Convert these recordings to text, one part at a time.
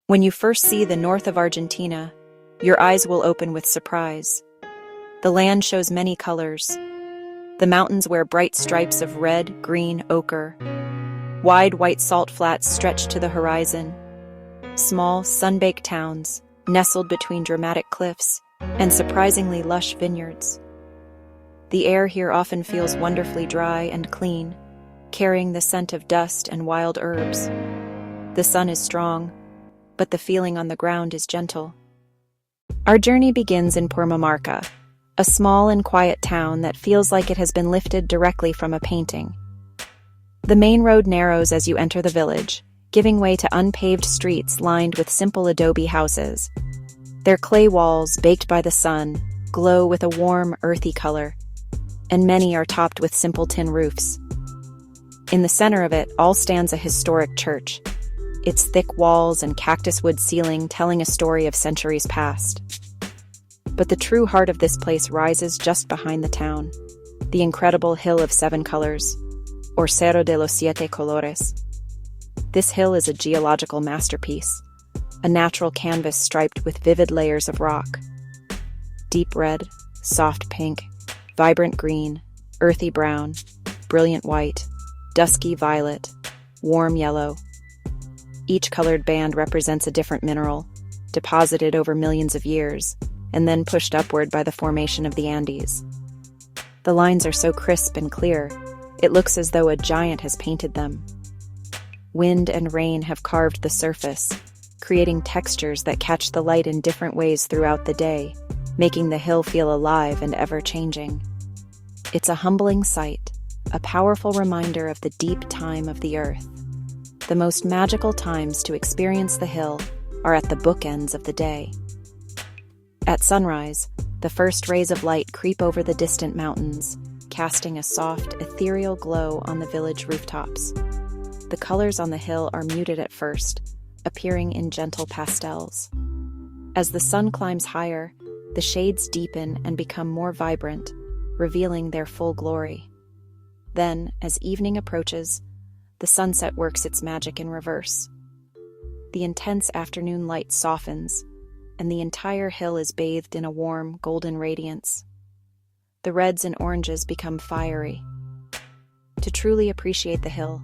When you first see the north of Argentina, your eyes will open with surprise. The land shows many colors. The mountains wear bright stripes of red, green, ochre. Wide white salt flats stretch to the horizon. Small, sun-baked towns, nestled between dramatic cliffs, and surprisingly lush vineyards. The air here often feels wonderfully dry and clean, carrying the scent of dust and wild herbs. The sun is strong, but the feeling on the ground is gentle. Our journey begins in Purmamarca, a small and quiet town that feels like it has been lifted directly from a painting. The main road narrows as you enter the village, giving way to unpaved streets lined with simple adobe houses. Their clay walls, baked by the sun, glow with a warm, earthy color, and many are topped with simple tin roofs. In the center of it all stands a historic church, its thick walls and cactus wood ceiling telling a story of centuries past. But the true heart of this place rises just behind the town, the incredible Hill of Seven Colors, or Cerro de los Siete Colores. This hill is a geological masterpiece, a natural canvas striped with vivid layers of rock. Deep red, soft pink, vibrant green, earthy brown, brilliant white, dusky violet, warm yellow. Each colored band represents a different mineral, deposited over millions of years, and then pushed upward by the formation of the Andes. The lines are so crisp and clear, it looks as though a giant has painted them. Wind and rain have carved the surface, creating textures that catch the light in different ways throughout the day, making the hill feel alive and ever-changing. It's a humbling sight, a powerful reminder of the deep time of the earth. The most magical times to experience the hill are at the bookends of the day. At sunrise, the first rays of light creep over the distant mountains, casting a soft, ethereal glow on the village rooftops. The colors on the hill are muted at first, appearing in gentle pastels. As the sun climbs higher, the shades deepen and become more vibrant, revealing their full glory. Then, as evening approaches, the sunset works its magic in reverse. The intense afternoon light softens, and the entire hill is bathed in a warm, golden radiance. The reds and oranges become fiery. To truly appreciate the hill,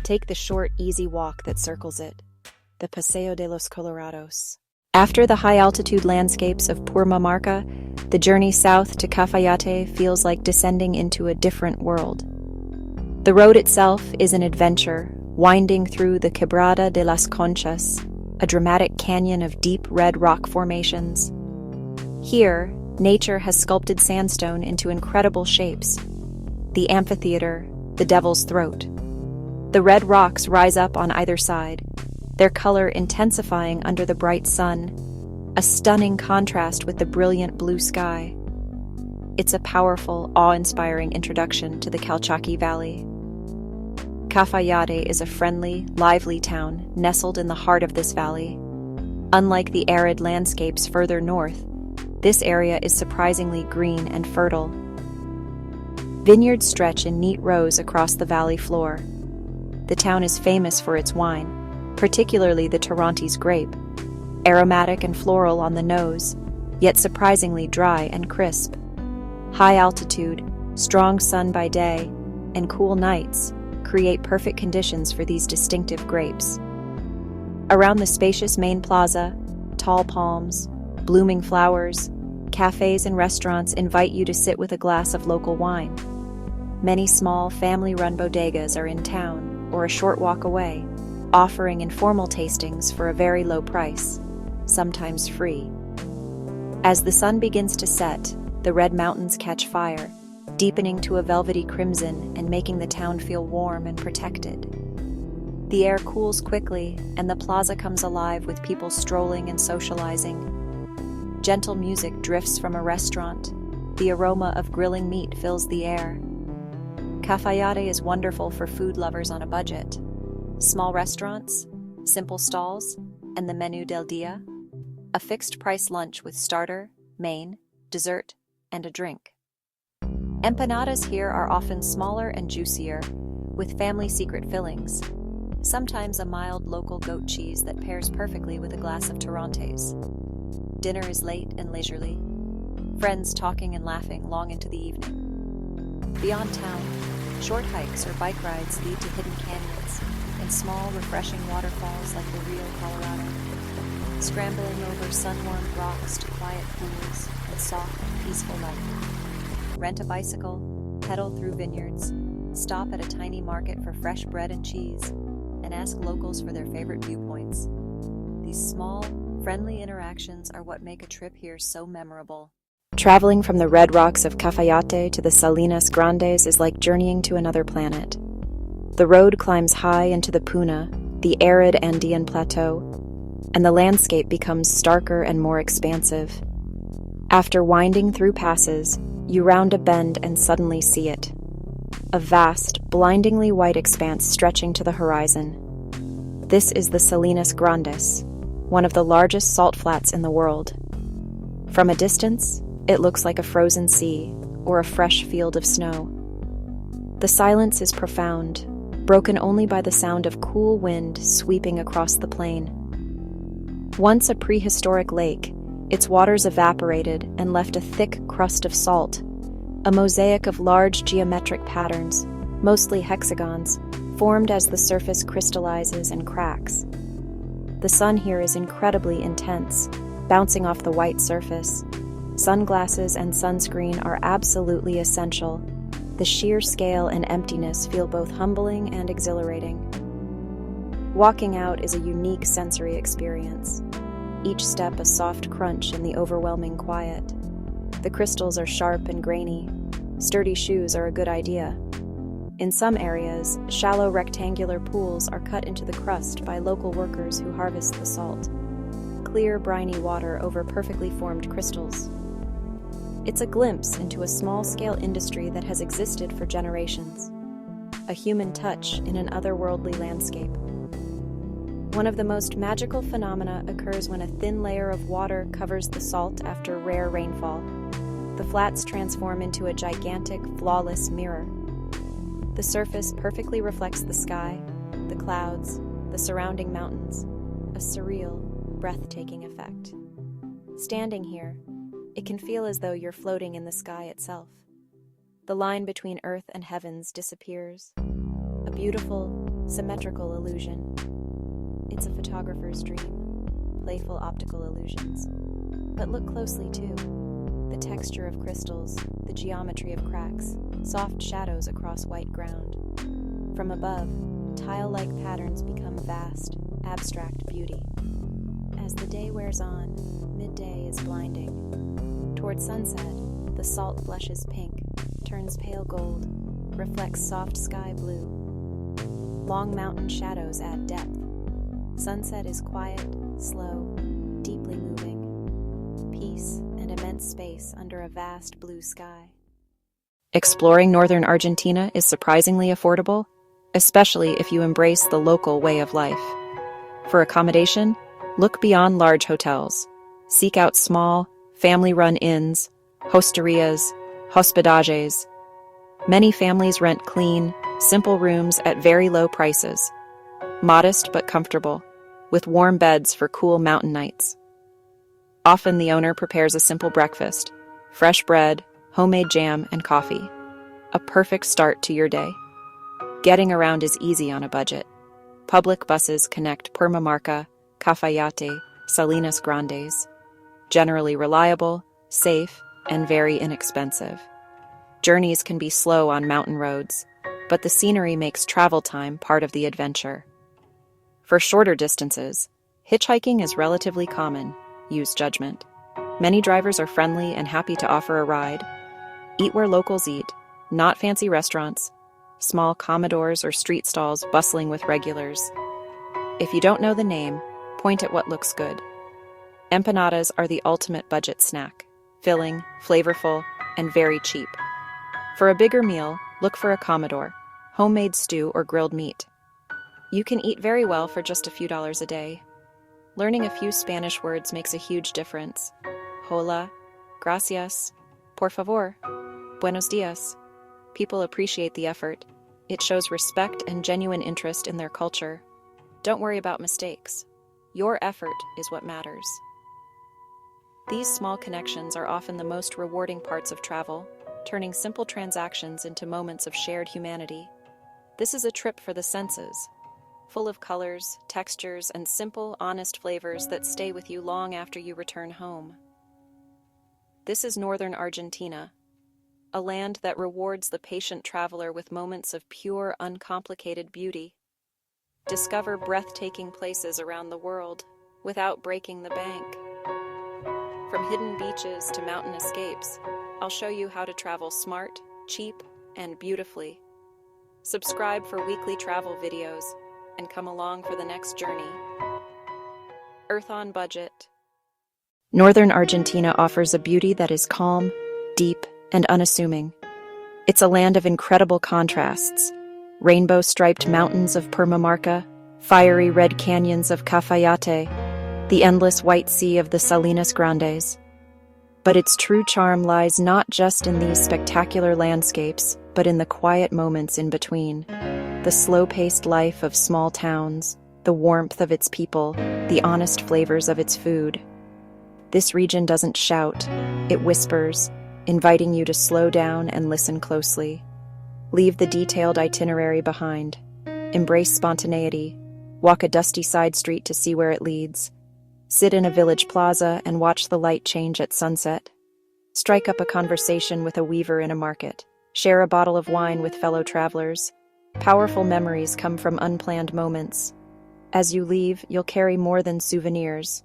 take the short, easy walk that circles it, the Paseo de los Colorados. After the high-altitude landscapes of Purmamarca, the journey south to Cafayate feels like descending into a different world. The road itself is an adventure, winding through the Quebrada de las Conchas, a dramatic canyon of deep red rock formations. Here, nature has sculpted sandstone into incredible shapes. The amphitheater, the Devil's Throat. The red rocks rise up on either side, their color intensifying under the bright sun, a stunning contrast with the brilliant blue sky. It's a powerful, awe-inspiring introduction to the Calchaquí Valley. Cafayate is a friendly, lively town nestled in the heart of this valley. Unlike the arid landscapes further north, this area is surprisingly green and fertile. Vineyards stretch in neat rows across the valley floor. The town is famous for its wine, particularly the Torrontés grape, aromatic and floral on the nose, yet surprisingly dry and crisp. High altitude, strong sun by day, and cool nights create perfect conditions for these distinctive grapes. Around the spacious main plaza, tall palms, blooming flowers, cafes and restaurants invite you to sit with a glass of local wine. Many small, family-run bodegas are in town or a short walk away, offering informal tastings for a very low price, sometimes free. As the sun begins to set, the red mountains catch fire, deepening to a velvety crimson and making the town feel warm and protected. The air cools quickly, and the plaza comes alive with people strolling and socializing. Gentle music drifts from a restaurant. The aroma of grilling meat fills the air. Cafayate is wonderful for food lovers on a budget. Small restaurants, simple stalls, and the menu del dia, a fixed-price lunch with starter, main, dessert, and a drink. Empanadas here are often smaller and juicier, with family secret fillings. Sometimes a mild local goat cheese that pairs perfectly with a glass of Torrontés. Dinner is late and leisurely, friends talking and laughing long into the evening. Beyond town, short hikes or bike rides lead to hidden canyons and small, refreshing waterfalls like the Rio Colorado, scrambling over sun-warmed rocks to quiet pools and soft, peaceful light. Rent a bicycle, pedal through vineyards, stop at a tiny market for fresh bread and cheese, and ask locals for their favorite viewpoints. These small, friendly interactions are what make a trip here so memorable. Traveling from the red rocks of Cafayate to the Salinas Grandes is like journeying to another planet. The road climbs high into the Puna, the arid Andean plateau, and the landscape becomes starker and more expansive. After winding through passes, you round a bend and suddenly see it. A vast, blindingly white expanse stretching to the horizon. This is the Salinas Grandes, one of the largest salt flats in the world. From a distance, it looks like a frozen sea or a fresh field of snow. The silence is profound, broken only by the sound of cool wind sweeping across the plain. Once a prehistoric lake, its waters evaporated and left a thick crust of salt, a mosaic of large geometric patterns, mostly hexagons, formed as the surface crystallizes and cracks. The sun here is incredibly intense, bouncing off the white surface. Sunglasses and sunscreen are absolutely essential. The sheer scale and emptiness feel both humbling and exhilarating. Walking out is a unique sensory experience. Each step a soft crunch in the overwhelming quiet. The crystals are sharp and grainy. Sturdy shoes are a good idea. In some areas, shallow rectangular pools are cut into the crust by local workers who harvest the salt. Clear, briny water over perfectly formed crystals. It's a glimpse into a small-scale industry that has existed for generations. A human touch in an otherworldly landscape. One of the most magical phenomena occurs when a thin layer of water covers the salt after rare rainfall. The flats transform into a gigantic, flawless mirror. The surface perfectly reflects the sky, the clouds, the surrounding mountains, a surreal, breathtaking effect. Standing here, it can feel as though you're floating in the sky itself. The line between earth and heavens disappears. A beautiful, symmetrical illusion. It's a photographer's dream, playful optical illusions. But look closely too. The texture of crystals, the geometry of cracks, soft shadows across white ground. From above, tile-like patterns become vast, abstract beauty. As the day wears on, midday is blinding. Toward sunset, the salt blushes pink, turns pale gold, reflects soft sky blue. Long mountain shadows add depth. Sunset is quiet, slow, deeply moving. Peace and immense space under a vast blue sky. Exploring northern Argentina is surprisingly affordable, especially if you embrace the local way of life. For accommodation, look beyond large hotels. Seek out small, family-run inns, hosterias, hospedajes. Many families rent clean, simple rooms at very low prices. Modest but comfortable, with warm beds for cool mountain nights. Often the owner prepares a simple breakfast, fresh bread, homemade jam, and coffee. A perfect start to your day. Getting around is easy on a budget. Public buses connect Purmamarca, Cafayate, Salinas Grandes. Generally reliable, safe, and very inexpensive. Journeys can be slow on mountain roads, but the scenery makes travel time part of the adventure. For shorter distances, hitchhiking is relatively common. Use judgment. Many drivers are friendly and happy to offer a ride. Eat where locals eat, not fancy restaurants, small commodores or street stalls bustling with regulars. If you don't know the name, point at what looks good. Empanadas are the ultimate budget snack, filling, flavorful, and very cheap. For a bigger meal, look for a commodore, homemade stew or grilled meat. You can eat very well for just a few dollars a day. Learning a few Spanish words makes a huge difference. Hola, gracias, por favor, buenos dias. People appreciate the effort. It shows respect and genuine interest in their culture. Don't worry about mistakes. Your effort is what matters. These small connections are often the most rewarding parts of travel, turning simple transactions into moments of shared humanity. This is a trip for the senses, full of colors, textures, and simple, honest flavors that stay with you long after you return home. This is Northern Argentina, a land that rewards the patient traveler with moments of pure, uncomplicated beauty. Discover breathtaking places around the world without breaking the bank. From hidden beaches to mountain escapes, I'll show you how to travel smart, cheap, and beautifully. Subscribe for weekly travel videos and come along for the next journey. Earth on budget. Northern Argentina offers a beauty that is calm, deep, and unassuming. It's a land of incredible contrasts. Rainbow-striped mountains of Purmamarca, fiery red canyons of Cafayate, the endless white sea of the Salinas Grandes. But its true charm lies not just in these spectacular landscapes, but in the quiet moments in between. The slow-paced life of small towns, the warmth of its people, the honest flavors of its food. This region doesn't shout, it whispers, inviting you to slow down and listen closely. Leave the detailed itinerary behind. Embrace spontaneity. Walk a dusty side street to see where it leads. Sit in a village plaza and watch the light change at sunset. Strike up a conversation with a weaver in a market. Share a bottle of wine with fellow travelers. Powerful memories come from unplanned moments. As you leave, you'll carry more than souvenirs.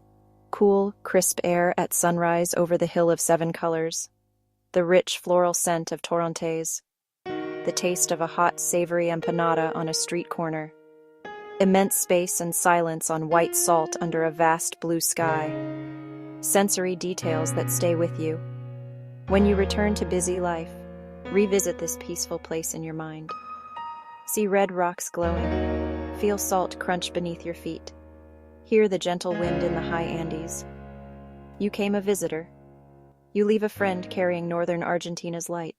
Cool, crisp air at sunrise over the hill of seven colors. The rich floral scent of torrontés. The taste of a hot, savory empanada on a street corner. Immense space and silence on white salt under a vast blue sky. Sensory details that stay with you. When you return to busy life, revisit this peaceful place in your mind. See red rocks glowing. Feel salt crunch beneath your feet. Hear the gentle wind in the high Andes. You came a visitor. You leave a friend carrying Northern Argentina's light.